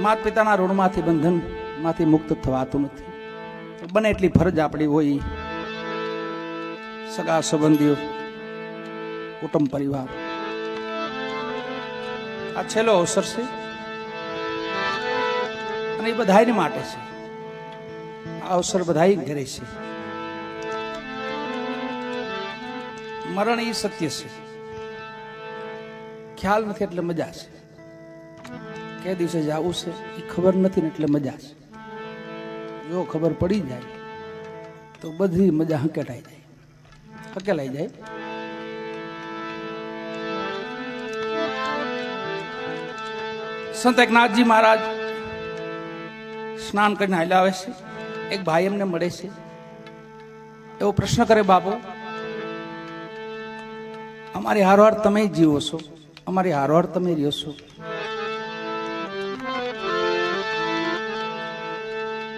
માતા પિતાના ઋણમાંથી બંધનમાંથી મુક્ત થવાતું નથી. બને એટલી ફરજ આપણી હોય, સગા સંબંધીઓ, કુટુંબ પરિવાર, આ છેલ્લો અવસર છે અને એ બધાની માટે છે. આ અવસર બધા ઘરે છે. મરણ એ સત્ય છે, ખ્યાલ નથી એટલે મજા છે. કે દિવસે જવું છે એ ખબર નથી ને એટલે મજા છે. જો ખબર પડી જાય તો બધી મજા હકેલાઈ જાય. સંત એકનાથજી મહારાજ સ્નાન કરીને હાલ્યા આવે છે. એક ભાઈ એમને મળે છે. એવો પ્રશ્ન કરે, બાપુ અમારી હારવાર તમે જીવો છો, અમારી હારવાર તમે રહ્યો છો.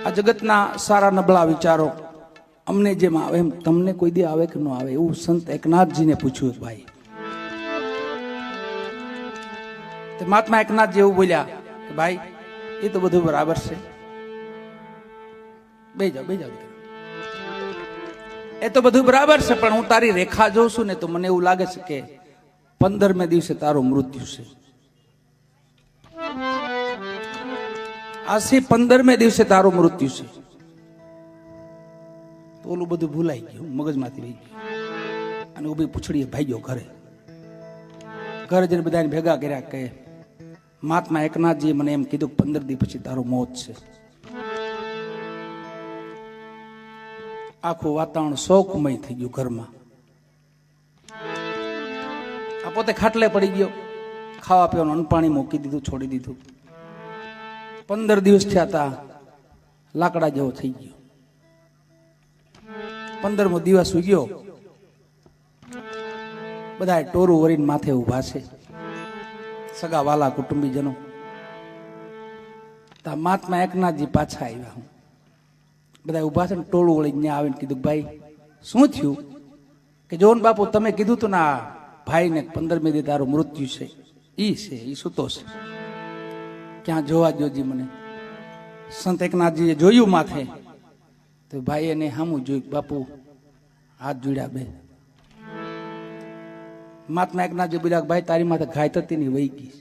આ જગતના સારા નબળા વિચારો અમને જેમ આવે એમ તમને કોઈ દી આવે કે ન આવે, એવું સંત એકનાથજીને પૂછ્યું. ભાઈ તે મહાત્મા એકનાથજી એવું બોલ્યા કે ભાઈ એ તો બધું બરાબર છે, બે જાઓ, એ તો બધું બરાબર છે, પણ હું તારી રેખા જોઉં છું ને તો મને એવું લાગે છે કે 15મે દિવસે તારું મૃત્યુ છે. આથી 15મે દિવસે તારું મૃત્યુ છે. તો ઓલું બધું ભૂલાઈ ગયું, મગજમાંથી વહી ગયું અને ઉભી પૂછડીએ ભાગ્યો ઘરે જઈને બધાને ભેગા કર્યા કે મહાત્મા એકનાથજીએ મને એમ કીધું 15 દી પછી તારું મોત છે. આખું વાતાવરણ શોકમય થઈ ગયું ઘરમાં. આ પોતે ખાટલે પડી ગયો, ખાવા પીવાનું અન્નપાણી મૂકી દીધું, છોડી દીધું. 15 દિવસ થયા હતા, લાકડા જેવો થઈ ગયો. 15મો દિવસ ઉગ્યો, બધા ટોરું વરીને માથે ઉભા છે, સગા વાલા કુટુંબીજનો. મહાત્મા એકનાથજી પાછા આવ્યા. બધા ઉભા છે ને ટોળું વળી ત્યાં આવીને કીધું, ભાઈ શું થયું? કે જોન બાપુ તમે કીધું તું ને આ ભાઈને 15મે દી તારું મૃત્યુ છે, ઈ સૂતો છે. ક્યાં જોવા જોજી મને. સંત એકનાથજીએ જોયું માથે તો ભાઈ એને સામું જોયું, બાપુ હાથ જોડ્યા બે. મહાત્મા એકનાથજી બોલ્યા, ભાઈ તારી માથે ઘાય થતી ની વહી ગઈ.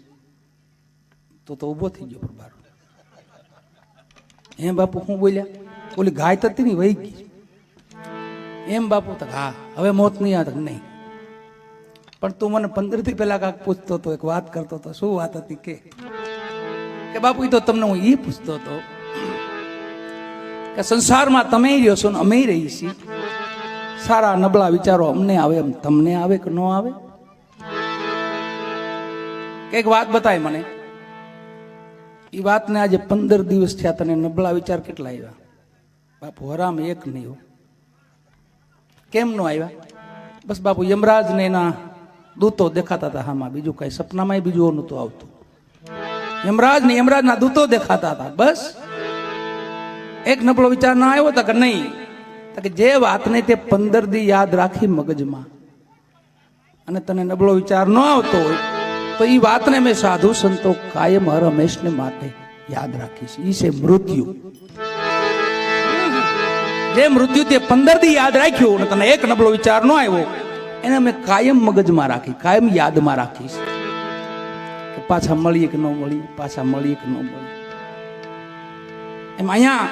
તો ઉભો થઈ ગયો પરબાર. એમ બાપુ શું બોલ્યા? ઓલી ઘાય થતી ની વહી ગઈ. એમ બાપુ તો હા હવે મોત નહીં આવે. નહીં પણ તું મને 15 દી પહેલા કાંક પૂછતો હતો, એક વાત કરતો હતો. શું વાત હતી? કે બાપુ એ તો તમને હું એ પૂછતો હતો કે સંસારમાં તમે રહ્યો છો ને અમે રહી છીએ. સારા નબળા વિચારો અમને આવે એમ તમને આવે કે ન આવે? એક વાત બતાય મને. એ વાતને આજે 15 દિવસ થયા, તને નબળા વિચાર કેટલા આવ્યા? બાપુ હરામ એક નહીં હો. કેમ નો આવ્યા? બસ બાપુ યમરાજ ને એના દૂતો દેખાતા હતા હામાં, બીજું કઈ સપનામાં બીજું નહોતું આવતું. યમરાજના દૂતો દેખાતા હતા. બસ એક નબળો વિચાર ના આવ્યો તો કે નહીં, કે જે વાતને તે 15 દી યાદ રાખી મગજમાં અને તને નબળો વિચાર ન આવતો હોય તો એ વાતને મેં સાધુ સંતો કાયમ હર હંમેશને માટે યાદ રાખીશ. ઈ છે મૃત્યુ. જે મૃત્યુ તે 15 દી યાદ રાખ્યું અને તને એક નબળો વિચાર ન આવ્યો એને મેં કાયમ મગજમાં રાખી, કાયમ યાદમાં રાખીશ. કે પાછા મળીએ કે ન મળીએ, પાછા મળીએ કે ન મળીએ. એમ અહીંયા